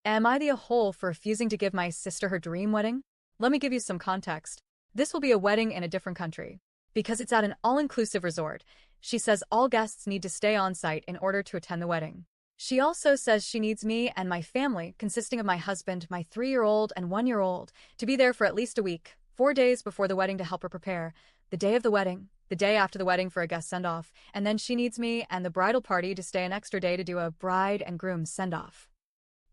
Am I the a-hole for refusing to give my sister her dream wedding? Let me give you some context. This will be a wedding in a different country. Because it's at an all-inclusive resort, she says all guests need to stay on site in order to attend the wedding. She also says she needs me and my family, consisting of my husband, my 3-year-old and 1-year-old, to be there for at least a week, 4 days before the wedding to help her prepare, the day of the wedding, the day after the wedding for a guest send-off, and then she needs me and the bridal party to stay an extra day to do a bride and groom send-off.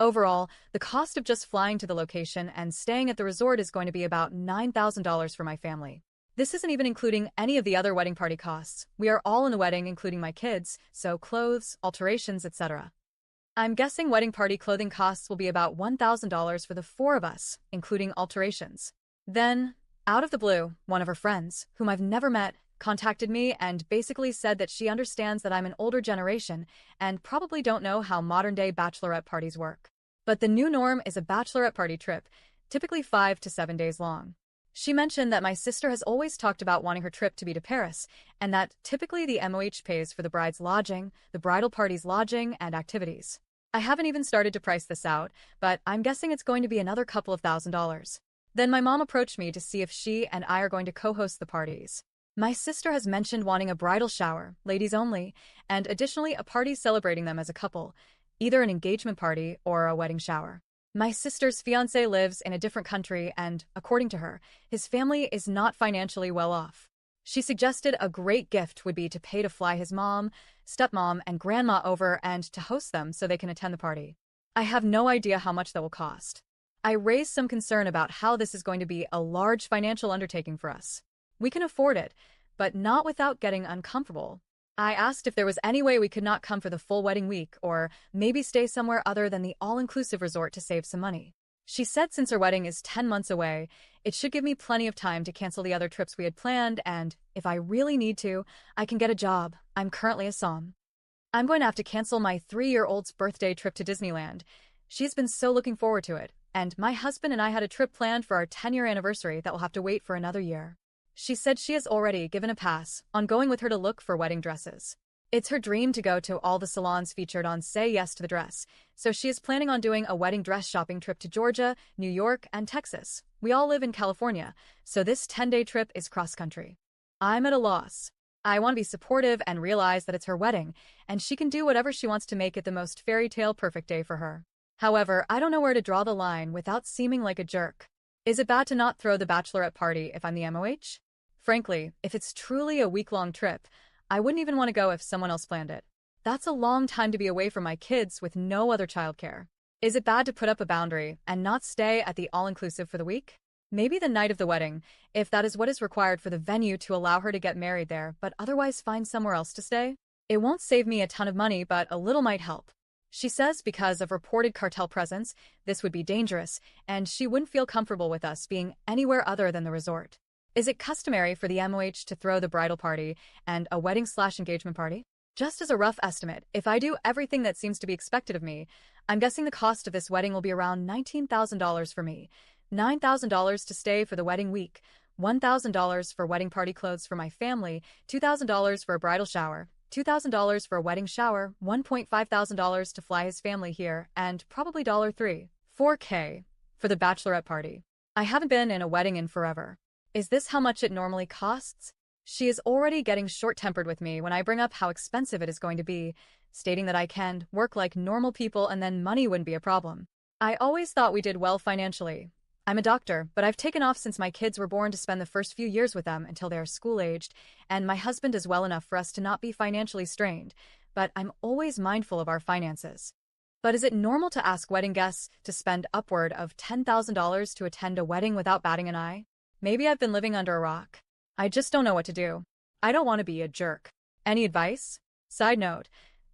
Overall, the cost of just flying to the location and staying at the resort is going to be about $9,000 for my family. This isn't even including any of the other wedding party costs. We are all in the wedding, including my kids, so clothes, alterations, etc. I'm guessing wedding party clothing costs will be about $1,000 for the 4 of us, including alterations. Then, out of the blue, one of her friends, whom I've never met, contacted me and basically said that she understands that I'm an older generation and probably don't know how modern-day bachelorette parties work. But the new norm is a bachelorette party trip, typically 5 to 7 days long. She mentioned that my sister has always talked about wanting her trip to be to Paris, and that typically the MOH pays for the bride's lodging, the bridal party's lodging, and activities. I haven't even started to price this out, but I'm guessing it's going to be another couple of $1,000s. Then my mom approached me to see if she and I are going to co-host the parties. My sister has mentioned wanting a bridal shower, ladies only, and additionally a party celebrating them as a couple, either an engagement party or a wedding shower. My sister's fiancé lives in a different country and, according to her, his family is not financially well off. She suggested a great gift would be to pay to fly his mom, stepmom, and grandma over and to host them so they can attend the party. I have no idea how much that will cost. I raised some concern about how this is going to be a large financial undertaking for us. We can afford it, but not without getting uncomfortable. I asked if there was any way we could not come for the full wedding week or maybe stay somewhere other than the all-inclusive resort to save some money. She said since her wedding is 10 months away, it should give me plenty of time to cancel the other trips we had planned, and if I really need to, I can get a job. I'm currently a SOM. I'm going to have to cancel my 3-year-old's birthday trip to Disneyland. She's been so looking forward to it, and my husband and I had a trip planned for our 10-year anniversary that will have to wait for another year. She said she has already given a pass on going with her to look for wedding dresses. It's her dream to go to all the salons featured on Say Yes to the Dress, so she is planning on doing a wedding dress shopping trip to Georgia, New York, and Texas. We all live in California, so this 10-day trip is cross-country. I'm at a loss. I want to be supportive and realize that it's her wedding, and she can do whatever she wants to make it the most fairy tale perfect day for her. However, I don't know where to draw the line without seeming like a jerk. Is it bad to not throw the bachelorette party if I'm the MOH? Frankly, if it's truly a week-long trip, I wouldn't even want to go if someone else planned it. That's a long time to be away from my kids with no other childcare. Is it bad to put up a boundary and not stay at the all-inclusive for the week? Maybe the night of the wedding, if that is what is required for the venue to allow her to get married there, but otherwise find somewhere else to stay? It won't save me a ton of money, but a little might help. She says because of reported cartel presence, this would be dangerous, and she wouldn't feel comfortable with us being anywhere other than the resort. Is it customary for the MOH to throw the bridal party and a wedding/engagement party? Just as a rough estimate, if I do everything that seems to be expected of me, I'm guessing the cost of this wedding will be around $19,000 for me, $9,000 to stay for the wedding week, $1,000 for wedding party clothes for my family, $2,000 for a bridal shower, $2,000 for a wedding shower, $1,500 to fly his family here, and probably $4K for the bachelorette party. I haven't been in a wedding in forever. Is this how much it normally costs? She is already getting short-tempered with me when I bring up how expensive it is going to be, stating that I can work like normal people and then money wouldn't be a problem. I always thought we did well financially. I'm a doctor, but I've taken off since my kids were born to spend the first few years with them until they are school-aged, and my husband is well enough for us to not be financially strained, but I'm always mindful of our finances. But is it normal to ask wedding guests to spend upward of $10,000 to attend a wedding without batting an eye? Maybe I've been living under a rock. I just don't know what to do. I don't want to be a jerk. Any advice? Side note,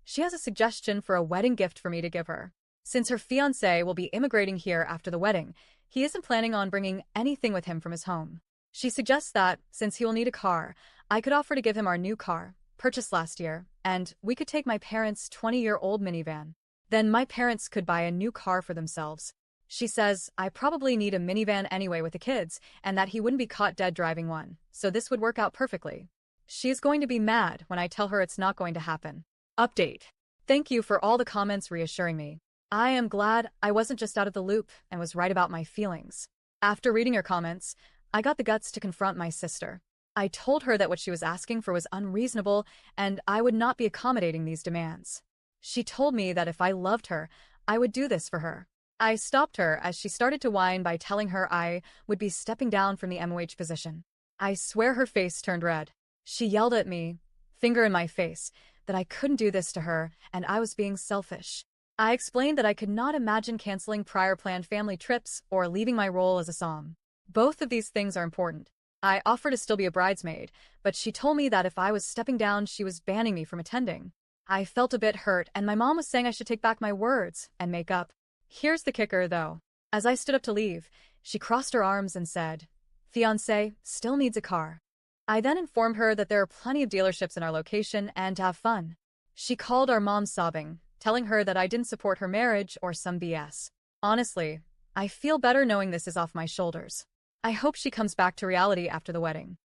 she has a suggestion for a wedding gift for me to give her. Since her fiancé will be immigrating here after the wedding, he isn't planning on bringing anything with him from his home. She suggests that, since he will need a car, I could offer to give him our new car, purchased last year, and we could take my parents' 20-year-old minivan. Then my parents could buy a new car for themselves. She says I probably need a minivan anyway with the kids, and that he wouldn't be caught dead driving one, so this would work out perfectly. She is going to be mad when I tell her it's not going to happen. Update. Thank you for all the comments reassuring me. I am glad I wasn't just out of the loop and was right about my feelings. After reading your comments, I got the guts to confront my sister. I told her that what she was asking for was unreasonable and I would not be accommodating these demands. She told me that if I loved her, I would do this for her. I stopped her as she started to whine by telling her I would be stepping down from the MOH position. I swear her face turned red. She yelled at me, finger in my face, that I couldn't do this to her and I was being selfish. I explained that I could not imagine canceling prior planned family trips or leaving my role as a som. Both of these things are important. I offered to still be a bridesmaid, but she told me that if I was stepping down, she was banning me from attending. I felt a bit hurt, and my mom was saying I should take back my words and make up. Here's the kicker, though. As I stood up to leave, she crossed her arms and said, "Fiancé still needs a car." I then informed her that there are plenty of dealerships in our location and to have fun. She called our mom sobbing, telling her that I didn't support her marriage or some BS. Honestly, I feel better knowing this is off my shoulders. I hope she comes back to reality after the wedding.